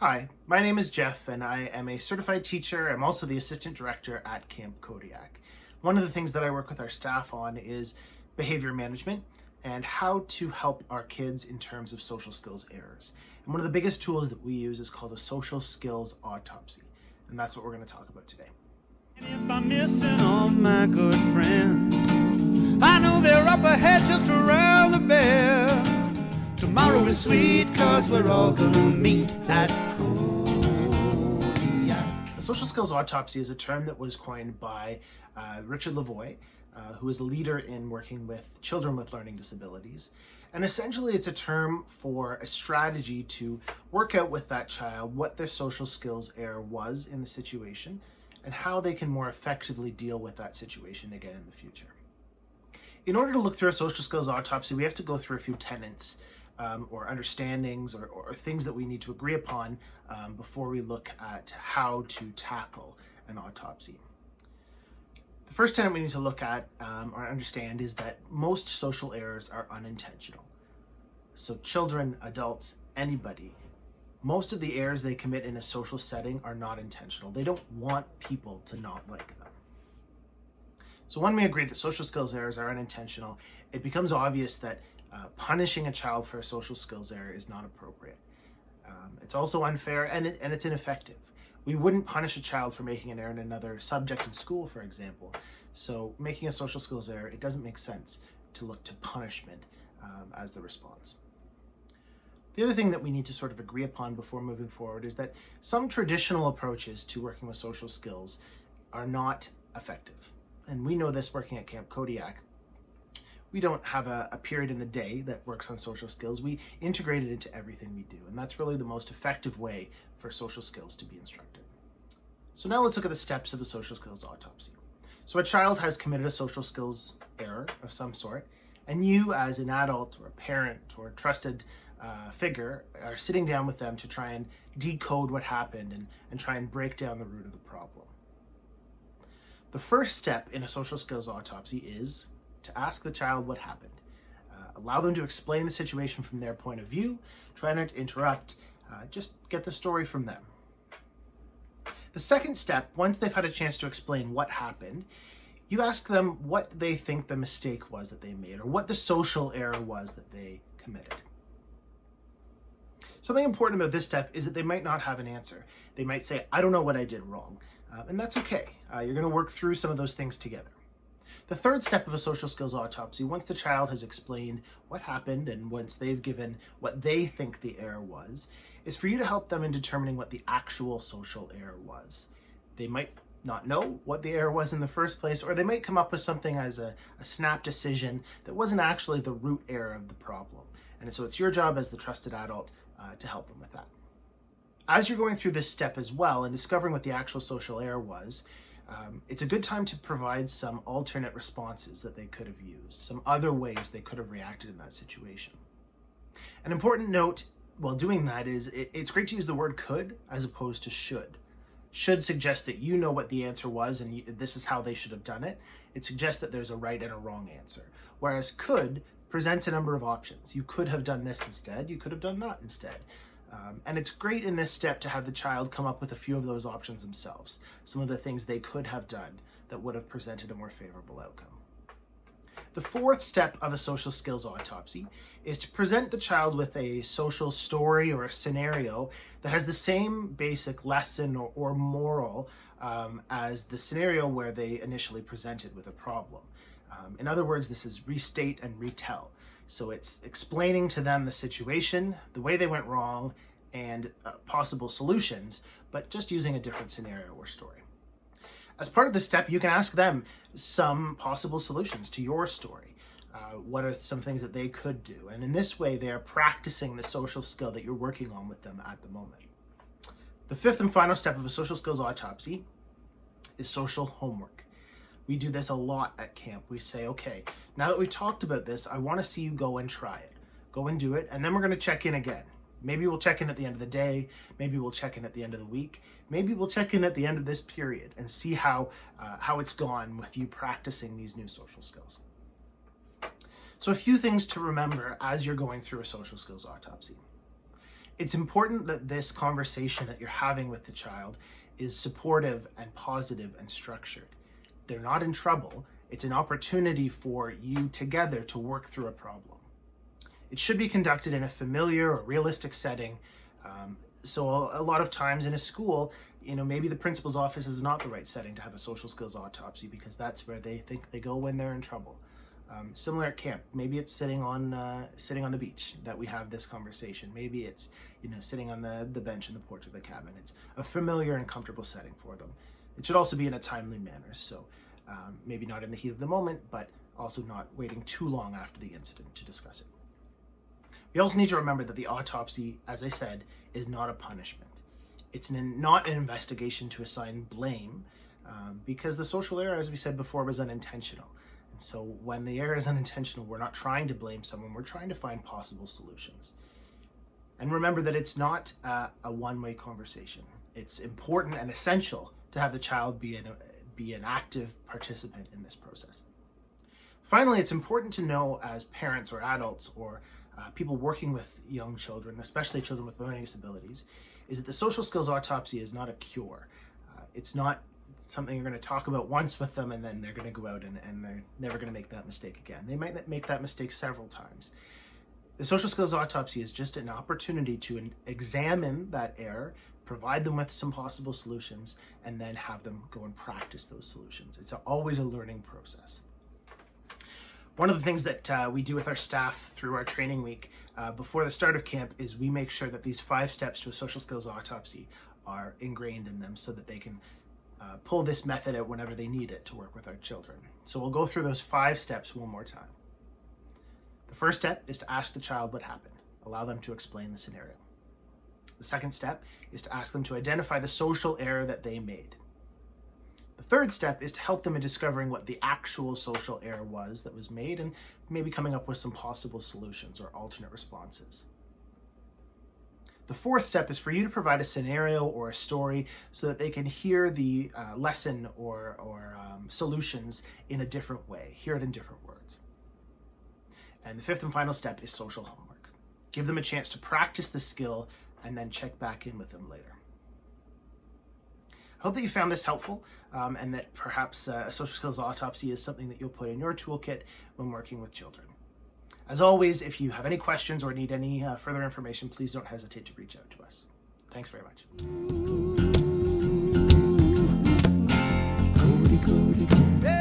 Hi, my name is Jeff and I am a certified teacher. I'm also the assistant director at Camp Kodiak. One of the things that I work with our staff on is behavior management and how to help our kids in terms of social skills errors. And one of the biggest tools that we use is called a social skills autopsy. And that's what we're going to talk about today. If I'm missing all my good friends, I know they're up ahead just around the bend. Tomorrow is sweet, cause we're all gonna meet at Kodiak. A social skills autopsy is a term that was coined by Richard Lavoie, who is a leader in working with children with learning disabilities. And essentially it's a term for a strategy to work out with that child what their social skills error was in the situation and how they can more effectively deal with that situation again in the future. In order to look through a social skills autopsy, we have to go through a few tenets or understandings or things that we need to agree upon before we look at how to tackle an autopsy. The first tenet we need to look at or understand is that most social errors are unintentional. So children, adults, anybody, most of the errors they commit in a social setting are not intentional. They don't want people to not like them. So when we agree that social skills errors are unintentional, it becomes obvious that punishing a child for a social skills error is not appropriate. It's also unfair and it's ineffective. We wouldn't punish a child for making an error in another subject in school, for example. So making a social skills error, it doesn't make sense to look to punishment as the response. The other thing that we need to sort of agree upon before moving forward is that some traditional approaches to working with social skills are not effective. And we know this working at Camp Kodiak. We don't have a period in the day that works on social skills. We integrate it into everything we do. And that's really the most effective way for social skills to be instructed. So now let's look at the steps of a social skills autopsy. So a child has committed a social skills error of some sort, and you as an adult or a parent or a trusted figure are sitting down with them to try and decode what happened and try and break down the root of the problem. The first step in a social skills autopsy is to ask the child what happened. Allow them to explain the situation from their point of view. Try not to interrupt. Just get the story from them. The second step, once they've had a chance to explain what happened, you ask them what they think the mistake was that they made or what the social error was that they committed. Something important about this step is that they might not have an answer. They might say, I don't know what I did wrong. And that's okay. You're going to work through some of those things together. The third step of a social skills autopsy, once the child has explained what happened and once they've given what they think the error was, is for you to help them in determining what the actual social error was. They might not know what the error was in the first place, or they might come up with something as a snap decision that wasn't actually the root error of the problem. And so it's your job as the trusted adult to help them with that. As you're going through this step as well and discovering what the actual social error was, it's a good time to provide some alternate responses that they could have used, some other ways they could have reacted in that situation. An important note while doing that is it's great to use the word could as opposed to should. Should suggests that you know what the answer was and this is how they should have done it. It suggests that there's a right and a wrong answer. Whereas could presents a number of options. You could have done this instead. You could have done that instead. And it's great in this step to have the child come up with a few of those options themselves, some of the things they could have done that would have presented a more favorable outcome. The fourth step of a social skills autopsy is to present the child with a social story or a scenario that has the same basic lesson or moral as the scenario where they initially presented with a problem. In other words, this is restate and retell. So it's explaining to them the situation, the way they went wrong, and possible solutions, but just using a different scenario or story. As part of this step, you can ask them some possible solutions to your story. What are some things that they could do? And in this way, they are practicing the social skill that you're working on with them at the moment. The fifth and final step of a social skills autopsy is social homework. We do this a lot at camp. We say, okay, now that we've talked about this, I want to see you go and try it. Go and do it, and then we're going to check in again. Maybe we'll check in at the end of the day. Maybe we'll check in at the end of the week. Maybe we'll check in at the end of this period and see how it's gone with you practicing these new social skills. So a few things to remember as you're going through a social skills autopsy. It's important that this conversation that you're having with the child is supportive and positive and structured. They're not in trouble. It's an opportunity for you together to work through a problem. It should be conducted in a familiar or realistic setting. So a lot of times in a school, maybe the principal's office is not the right setting to have a social skills autopsy, because that's where they think they go when they're in trouble. Similar at camp, maybe it's sitting on the beach that we have this conversation. Maybe it's sitting on the bench in the porch of the cabin. It's a familiar and comfortable setting for them. It should also be in a timely manner, so maybe not in the heat of the moment, but also not waiting too long after the incident to discuss it. We also need to remember that the autopsy, as I said, is not a punishment. It's not an investigation to assign blame, because the social error, as we said before, was unintentional. And so when the error is unintentional, we're not trying to blame someone, we're trying to find possible solutions. And remember that it's not a one-way conversation. It's important and essential to have the child be an active participant in this process. Finally, it's important to know, as parents or adults or people working with young children, especially children with learning disabilities, is that the social skills autopsy is not a cure. It's not something you're going to talk about once with them and then they're going to go out and they're never going to make that mistake again. They might make that mistake several times. The social skills autopsy is just an opportunity to examine that error, provide them with some possible solutions, and then have them go and practice those solutions. It's always a learning process. One of the things that we do with our staff through our training week before the start of camp is we make sure that these 5 steps to a social skills autopsy are ingrained in them so that they can pull this method out whenever they need it to work with our children. So we'll go through those 5 steps one more time. The first step is to ask the child what happened. Allow them to explain the scenario. The second step is to ask them to identify the social error that they made. The third step is to help them in discovering what the actual social error was that was made and maybe coming up with some possible solutions or alternate responses. The fourth step is for you to provide a scenario or a story so that they can hear the lesson or solutions in a different way, hear it in different words. And the fifth and final step is social homework. Give them a chance to practice the skill and then check back in with them later. I hope that you found this helpful and that perhaps a social skills autopsy is something that you'll put in your toolkit when working with children. As always, if you have any questions or need any further information, please don't hesitate to reach out to us. Thanks very much. Yeah.